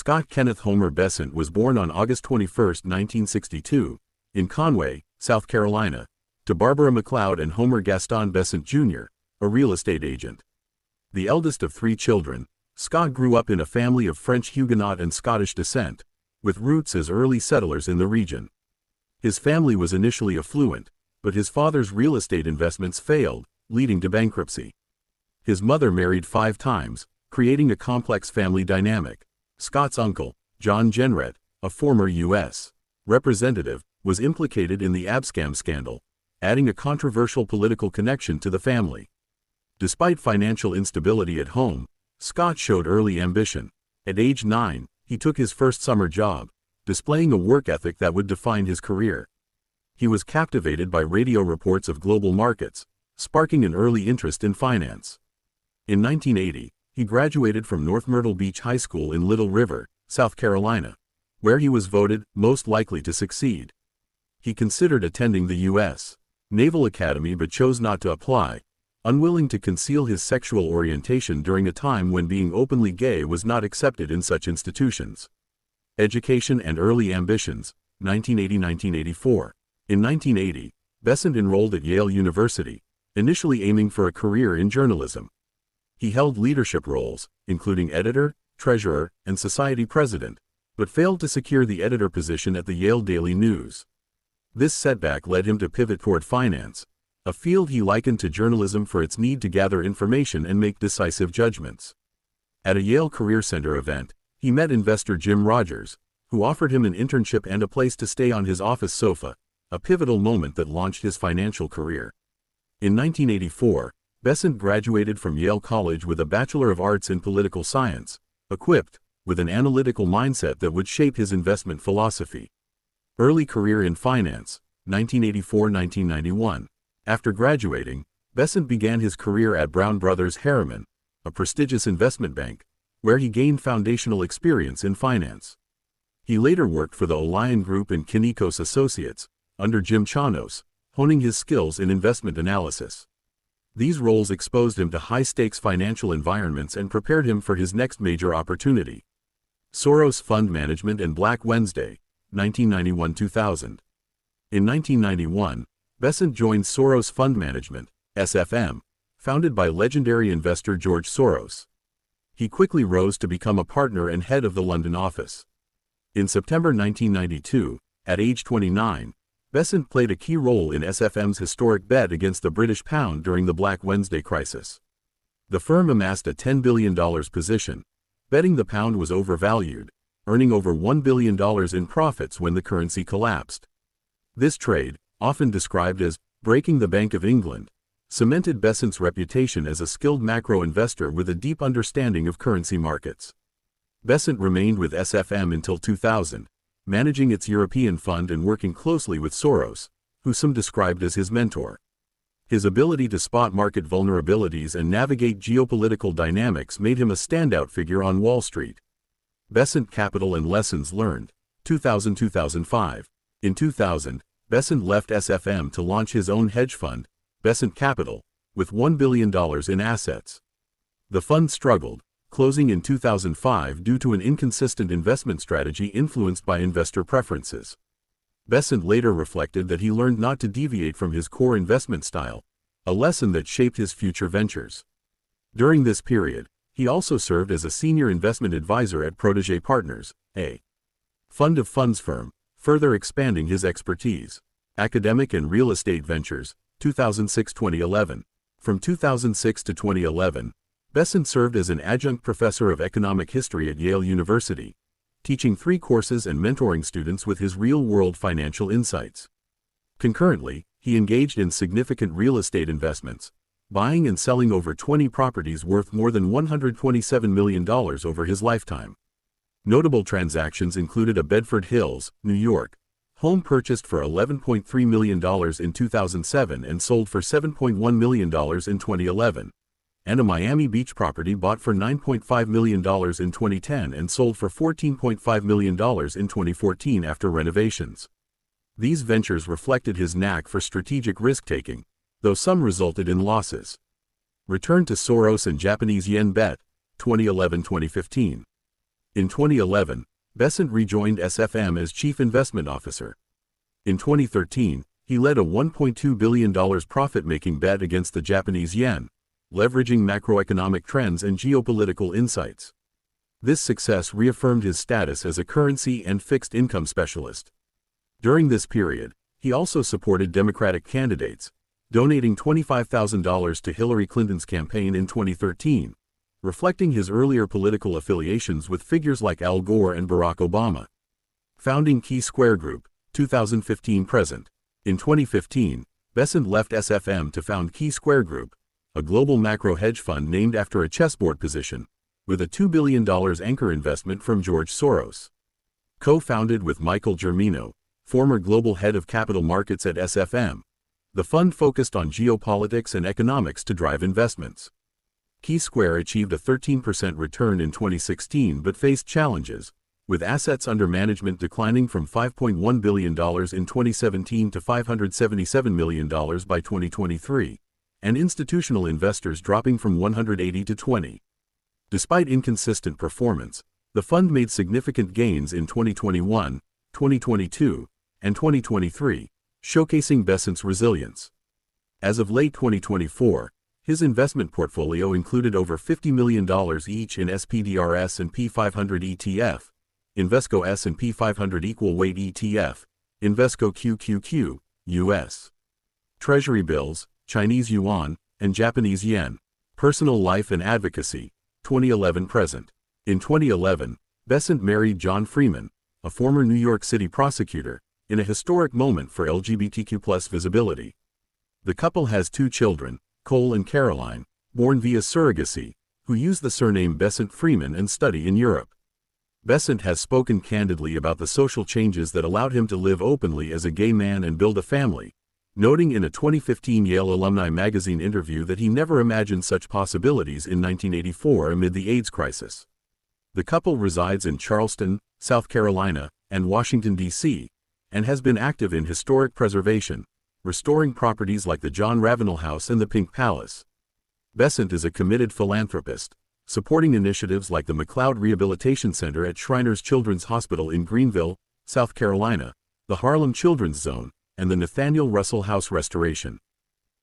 Scott Kenneth Homer Bessent was born on August 21, 1962, in Conway, South Carolina, to Barbara McLeod and Homer Gaston Bessent Jr., a real estate agent. The eldest of three children, Scott grew up in a family of French Huguenot and Scottish descent, with roots as early settlers in the region. His family was initially affluent, but his father's real estate investments failed, leading to bankruptcy. His mother married 5 times, creating a complex family dynamic. Scott's uncle, John Jenrette, a former U.S. representative, was implicated in the Abscam scandal, adding a controversial political connection to the family. Despite financial instability at home, Scott showed early ambition. At age 9, he took his first summer job, displaying a work ethic that would define his career. He was captivated by radio reports of global markets, sparking an early interest in finance. In 1980, he graduated from North Myrtle Beach High School in Little River, South Carolina, where he was voted most likely to succeed. He considered attending the U.S. Naval Academy but chose not to apply, unwilling to conceal his sexual orientation during a time when being openly gay was not accepted in such institutions. Education and early ambitions, 1980–1984. In 1980, Bessent enrolled at Yale University, initially aiming for a career in journalism. He held leadership roles, including editor, treasurer, and society president, but failed to secure the editor position at the Yale Daily News. This setback led him to pivot toward finance, a field he likened to journalism for its need to gather information and make decisive judgments. At a Yale Career Center event, he met investor Jim Rogers, who offered him an internship and a place to stay on his office sofa, a pivotal moment that launched his financial career. In 1984, Bessent graduated from Yale College with a Bachelor of Arts in Political Science, equipped with an analytical mindset that would shape his investment philosophy. Early career in finance, 1984–1991. After graduating, Bessent began his career at Brown Brothers Harriman, a prestigious investment bank, where he gained foundational experience in finance. He later worked for the Olion Group and Kinnikos Associates, under Jim Chanos, honing his skills in investment analysis. These roles exposed him to high-stakes financial environments and prepared him for his next major opportunity. Soros Fund Management and Black Wednesday, 1991–2000. In 1991, Bessent joined Soros Fund Management, SFM, founded by legendary investor George Soros. He quickly rose to become a partner and head of the London office. In September 1992, at age 29, Bessent played a key role in SFM's historic bet against the British pound during the Black Wednesday crisis. The firm amassed a $10 billion position, betting the pound was overvalued, earning over $1 billion in profits when the currency collapsed. This trade, often described as breaking the Bank of England, cemented Bessent's reputation as a skilled macro investor with a deep understanding of currency markets. Bessent remained with SFM until 2000, managing its European fund and working closely with Soros, who some described as his mentor. His ability to spot market vulnerabilities and navigate geopolitical dynamics made him a standout figure on Wall Street. Bessent Capital and Lessons Learned, 2000–2005. In 2000, Bessent left SFM to launch his own hedge fund, Bessent Capital, with $1 billion in assets. The fund struggled, closing in 2005 due to an inconsistent investment strategy influenced by investor preferences. Bessent later reflected that he learned not to deviate from his core investment style, a lesson that shaped his future ventures. During this period, he also served as a senior investment advisor at Protégé Partners, a fund of funds firm, further expanding his expertise. Academic and Real Estate Ventures, 2006–2011. From 2006 to 2011, Bessent served as an adjunct professor of economic history at Yale University, teaching 3 courses and mentoring students with his real-world financial insights. Concurrently, he engaged in significant real estate investments, buying and selling over 20 properties worth more than $127 million over his lifetime. Notable transactions included a Bedford Hills, New York, home purchased for $11.3 million in 2007 and sold for $7.1 million in 2011. And a Miami Beach property bought for $9.5 million in 2010 and sold for $14.5 million in 2014 after renovations. These ventures reflected his knack for strategic risk-taking, though some resulted in losses. Return to Soros and Japanese yen bet, 2011–2015. In 2011, Bessent rejoined SFM as Chief Investment Officer. In 2013, he led a $1.2 billion profit-making bet against the Japanese yen, leveraging macroeconomic trends and geopolitical insights. This success reaffirmed his status as a currency and fixed income specialist. During this period, he also supported Democratic candidates, donating $25,000 to Hillary Clinton's campaign in 2013, reflecting his earlier political affiliations with figures like Al Gore and Barack Obama. Founding Keysquare Group, 2015-present. In 2015, Bessent left SFM to found Keysquare Group, a global macro hedge fund named after a chessboard position, with a $2 billion anchor investment from George Soros. Co-founded with Michael Germino, former global head of capital markets at SFM, the fund focused on geopolitics and economics to drive investments. Keysquare achieved a 13% return in 2016 but faced challenges, with assets under management declining from $5.1 billion in 2017 to $577 million by 2023, and institutional investors dropping from 180 to 20. Despite inconsistent performance, the fund made significant gains in 2021, 2022, and 2023, showcasing Bessent's resilience. As of late 2024, his investment portfolio included over $50 million each in SPDR S&P 500 ETF, Invesco S&P 500 Equal Weight ETF, Invesco QQQ, US Treasury bills, Chinese yuan, and Japanese yen. Personal life and advocacy, 2011-present. In 2011, Bessent married John Freeman, a former New York City prosecutor, in a historic moment for LGBTQ+ visibility. The couple has 2 children, Cole and Caroline, born via surrogacy, who use the surname Bessent Freeman and study in Europe. Bessent has spoken candidly about the social changes that allowed him to live openly as a gay man and build a family, noting in a 2015 Yale Alumni magazine interview that he never imagined such possibilities in 1984 amid the AIDS crisis. The couple resides in Charleston, South Carolina, and Washington, D.C., and has been active in historic preservation, restoring properties like the John Ravenel House and the Pink Palace. Bessent is a committed philanthropist, supporting initiatives like the McLeod Rehabilitation Center at Shriners Children's Hospital in Greenville, South Carolina, the Harlem Children's Zone, and the Nathaniel Russell House Restoration.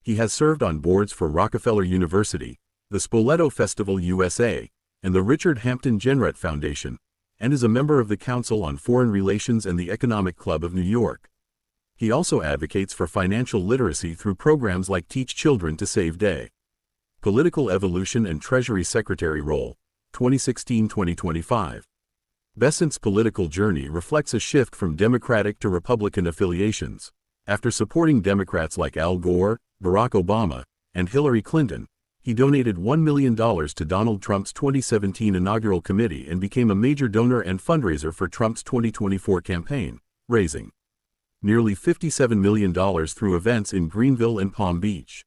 He has served on boards for Rockefeller University, the Spoleto Festival USA, and the Richard Hampton Jenrette Foundation, and is a member of the Council on Foreign Relations and the Economic Club of New York. He also advocates for financial literacy through programs like Teach Children to Save Day. Political evolution and Treasury Secretary role, 2016-2025. Bessent's political journey reflects a shift from Democratic to Republican affiliations. After supporting Democrats like Al Gore, Barack Obama, and Hillary Clinton, he donated $1 million to Donald Trump's 2017 inaugural committee and became a major donor and fundraiser for Trump's 2024 campaign, raising nearly $57 million through events in Greenville and Palm Beach.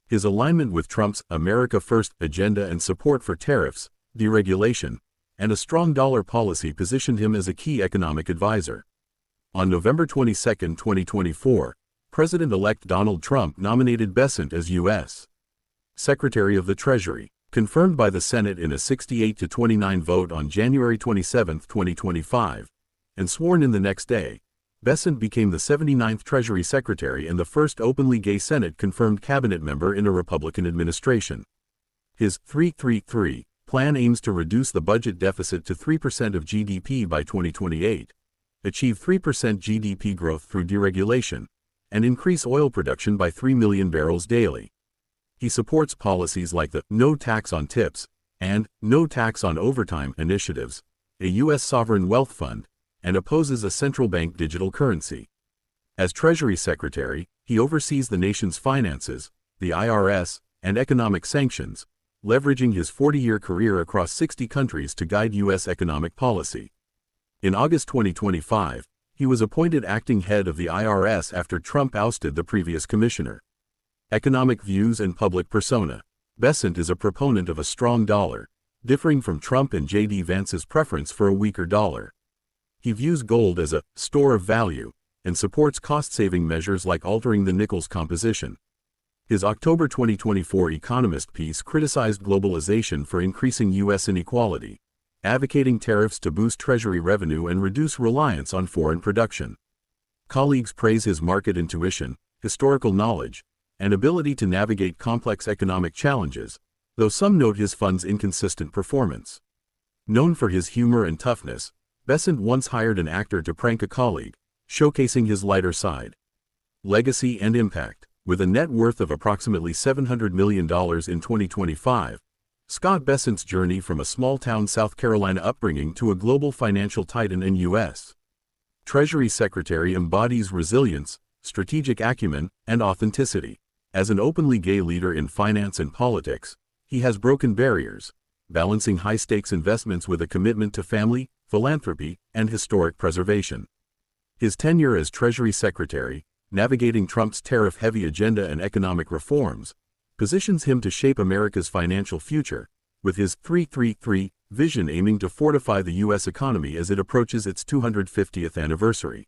His alignment with Trump's America First agenda and support for tariffs, deregulation, and a strong dollar policy positioned him as a key economic advisor. On November 22, 2024, President-elect Donald Trump nominated Bessent as U.S. Secretary of the Treasury, confirmed by the Senate in a 68-29 vote on January 27, 2025, and sworn in the next day. Bessent became the 79th Treasury Secretary and the first openly gay Senate-confirmed cabinet member in a Republican administration. His 3-3-3 plan aims to reduce the budget deficit to 3% of GDP by 2028, achieve 3% GDP growth through deregulation, and increase oil production by 3 million barrels daily. He supports policies like the No Tax on Tips and No Tax on Overtime initiatives, a U.S. sovereign wealth fund, and opposes a central bank digital currency. As Treasury Secretary, he oversees the nation's finances, the IRS, and economic sanctions, leveraging his 40-year career across 60 countries to guide U.S. economic policy. In August 2025, he was appointed acting head of the IRS after Trump ousted the previous commissioner. Economic views and public persona. Bessent is a proponent of a strong dollar, differing from Trump and J.D. Vance's preference for a weaker dollar. He views gold as a store of value and supports cost-saving measures like altering the nickel's composition. His October 2024 Economist piece criticized globalization for increasing U.S. inequality, advocating tariffs to boost Treasury revenue and reduce reliance on foreign production. Colleagues praise his market intuition, historical knowledge, and ability to navigate complex economic challenges, though some note his fund's inconsistent performance. Known for his humor and toughness, Bessent once hired an actor to prank a colleague, showcasing his lighter side. Legacy and impact. With a net worth of approximately $700 million in 2025, Scott Bessent's journey from a small-town South Carolina upbringing to a global financial titan and U.S. Treasury Secretary embodies resilience, strategic acumen, and authenticity. As an openly gay leader in finance and politics, he has broken barriers, balancing high-stakes investments with a commitment to family, philanthropy, and historic preservation. His tenure as Treasury Secretary, navigating Trump's tariff-heavy agenda and economic reforms, positions him to shape America's financial future, with his 3-3-3 vision aiming to fortify the U.S. economy as it approaches its 250th anniversary.